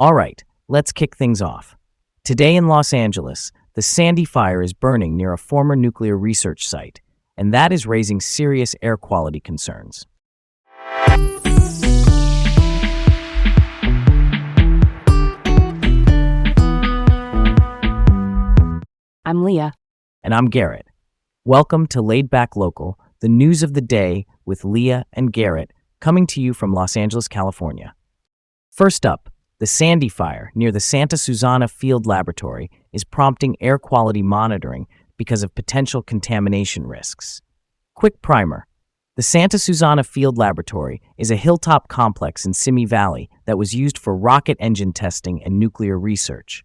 All right, let's kick things off. Today in Los Angeles, the Sandy Fire is burning near a former nuclear research site, and that is raising serious air quality concerns. I'm Leah. And I'm Garrett. Welcome to Laid Back Local, the news of the day with Leah and Garrett, coming to you from Los Angeles, California. First up, the Sandy Fire near the Santa Susana Field Laboratory is prompting air quality monitoring because of potential contamination risks. Quick primer. The Santa Susana Field Laboratory is a hilltop complex in Simi Valley that was used for rocket engine testing and nuclear research.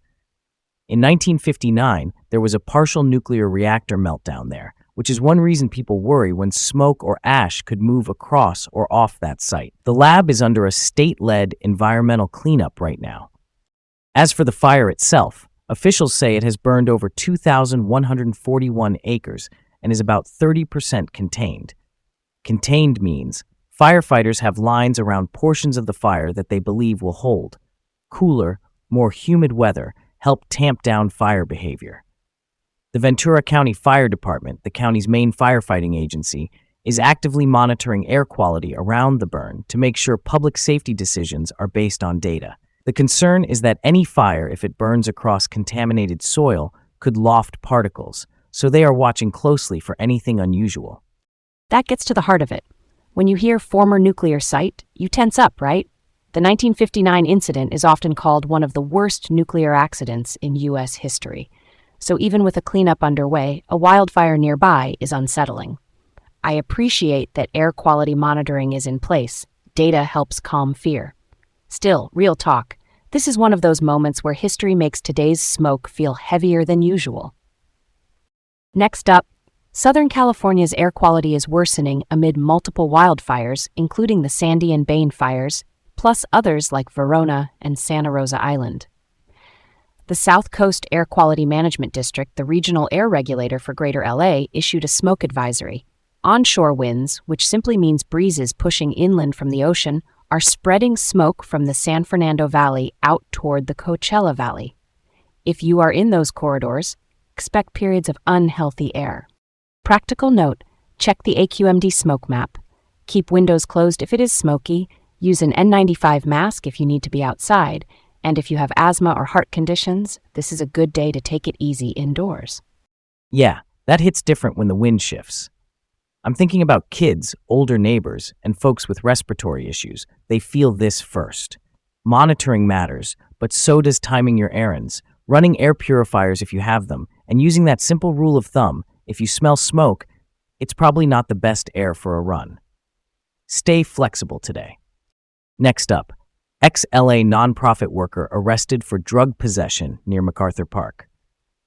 In 1959, there was a partial nuclear reactor meltdown there, which is one reason people worry when smoke or ash could move across or off that site. The lab is under a state-led environmental cleanup right now. As for the fire itself, officials say it has burned over 2,141 acres and is about 30% contained. Contained means firefighters have lines around portions of the fire that they believe will hold. Cooler, more humid weather help tamp down fire behavior. The Ventura County Fire Department, the county's main firefighting agency, is actively monitoring air quality around the burn to make sure public safety decisions are based on data. The concern is that any fire, if it burns across contaminated soil, could loft particles, so they are watching closely for anything unusual. That gets to the heart of it. When you hear former nuclear site, you tense up, right? The 1959 incident is often called one of the worst nuclear accidents in U.S. history. So even with a cleanup underway, a wildfire nearby is unsettling. I appreciate that air quality monitoring is in place. Data helps calm fear. Still, real talk, this is one of those moments where history makes today's smoke feel heavier than usual. Next up, Southern California's air quality is worsening amid multiple wildfires, including the Sandy and Bain fires, plus others like Verona and Santa Rosa Island. The South Coast Air Quality Management District, the regional air regulator for Greater LA, issued a smoke advisory. Onshore winds, which simply means breezes pushing inland from the ocean, are spreading smoke from the San Fernando Valley out toward the Coachella Valley. If you are in those corridors, expect periods of unhealthy air. Practical note, check the AQMD smoke map. Keep windows closed if it is smoky, use an N95 mask if you need to be outside, and if you have asthma or heart conditions, this is a good day to take it easy indoors. Yeah, that hits different when the wind shifts. I'm thinking about kids, older neighbors, and folks with respiratory issues. They feel this first. Monitoring matters, but so does timing your errands, running air purifiers if you have them, and using that simple rule of thumb, if you smell smoke, it's probably not the best air for a run. Stay flexible today. Next up, ex-LA nonprofit worker arrested for drug possession near MacArthur Park.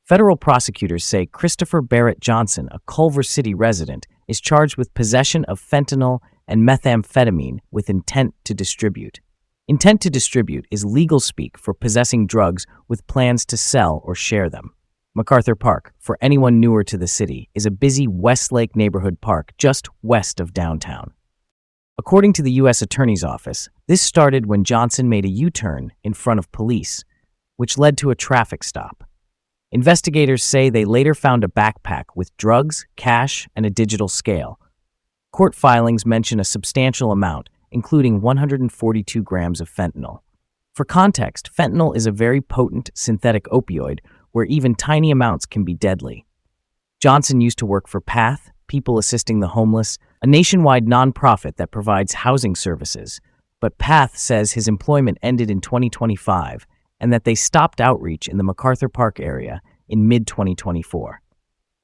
Federal prosecutors say Christopher Barrett Johnson, a Culver City resident, is charged with possession of fentanyl and methamphetamine with intent to distribute. Intent to distribute is legal speak for possessing drugs with plans to sell or share them. MacArthur Park, for anyone newer to the city, is a busy Westlake neighborhood park just west of downtown. According to the U.S. Attorney's Office, this started when Johnson made a U-turn in front of police, which led to a traffic stop. Investigators say they later found a backpack with drugs, cash, and a digital scale. Court filings mention a substantial amount, including 142 grams of fentanyl. For context, fentanyl is a very potent synthetic opioid where even tiny amounts can be deadly. Johnson used to work for PATH, People Assisting the Homeless, a nationwide nonprofit that provides housing services, but PATH says his employment ended in 2025 and that they stopped outreach in the MacArthur Park area in mid-2024.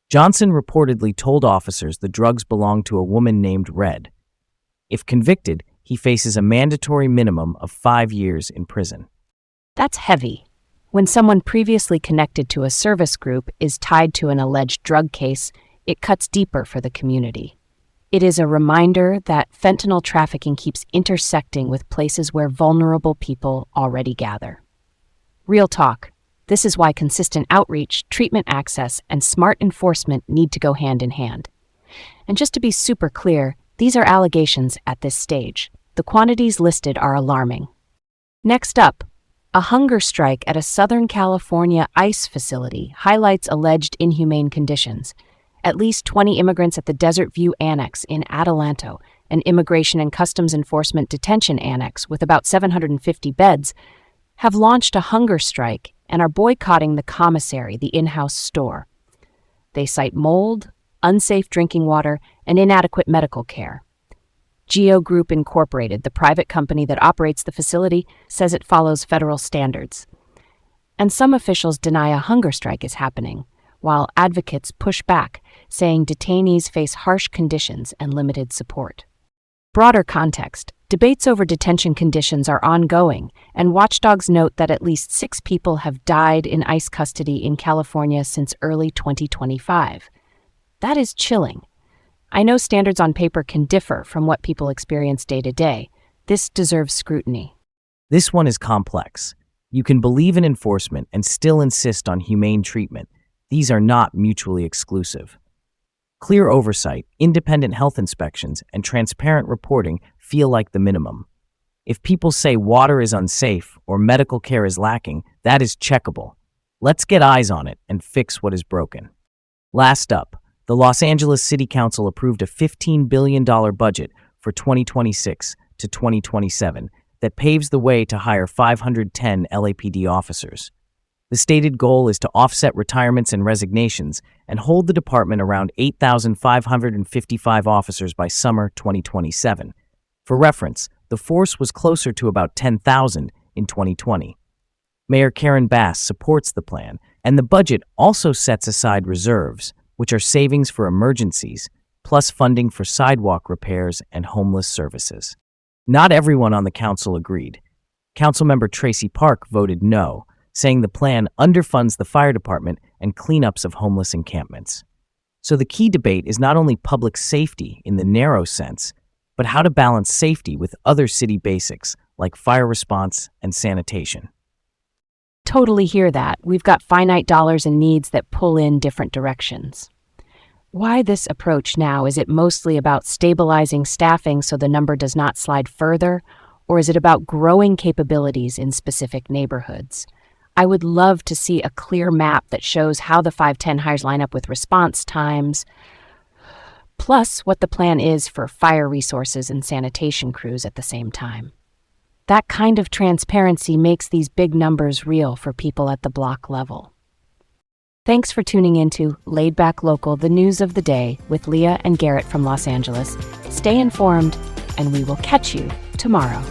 Johnson reportedly told officers the drugs belonged to a woman named Red. If convicted, he faces a mandatory minimum of 5 years in prison. That's heavy. When someone previously connected to a service group is tied to an alleged drug case, it cuts deeper for the community. It is a reminder that fentanyl trafficking keeps intersecting with places where vulnerable people already gather. Real talk. This is why consistent outreach, treatment access, and smart enforcement need to go hand in hand. And just to be super clear, these are allegations at this stage. The quantities listed are alarming. Next up, A hunger strike at a Southern California ICE facility highlights alleged inhumane conditions. At least 20 immigrants at the Desert View Annex in Adelanto, an Immigration and Customs Enforcement detention annex with about 750 beds, have launched a hunger strike and are boycotting the commissary, the in-house store. They cite mold, unsafe drinking water, and inadequate medical care. Geo Group Incorporated, the private company that operates the facility, says it follows federal standards. And some officials deny a hunger strike is happening, while advocates push back, saying detainees face harsh conditions and limited support. Broader context, debates over detention conditions are ongoing, and watchdogs note that at least 6 people have died in ICE custody in California since early 2025. That is chilling. I know standards on paper can differ from what people experience day to day. This deserves scrutiny. This one is complex. You can believe in enforcement and still insist on humane treatment. These are not mutually exclusive. Clear oversight, independent health inspections, and transparent reporting feel like the minimum. If people say water is unsafe or medical care is lacking, that is checkable. Let's get eyes on it and fix what is broken. Last up, the Los Angeles City Council approved a $15 billion budget for 2026 to 2027 that paves the way to hire 510 LAPD officers. The stated goal is to offset retirements and resignations and hold the department around 8,555 officers by summer 2027. For reference, the force was closer to about 10,000 in 2020. Mayor Karen Bass supports the plan, and the budget also sets aside reserves, which are savings for emergencies, plus funding for sidewalk repairs and homeless services. Not everyone on the council agreed. Councilmember Tracy Park voted no, saying the plan underfunds the fire department and cleanups of homeless encampments. So the key debate is not only public safety in the narrow sense, but how to balance safety with other city basics like fire response and sanitation. Totally hear that. We've got finite dollars and needs that pull in different directions. Why this approach now? Is it mostly about stabilizing staffing so the number does not slide further, or is it about growing capabilities in specific neighborhoods? I would love to see a clear map that shows how the 510 hires line up with response times, plus what the plan is for fire resources and sanitation crews at the same time. That kind of transparency makes these big numbers real for people at the block level. Thanks for tuning into Laid Back Local, the news of the day with Leah and Garrett from Los Angeles. Stay informed, and we will catch you tomorrow.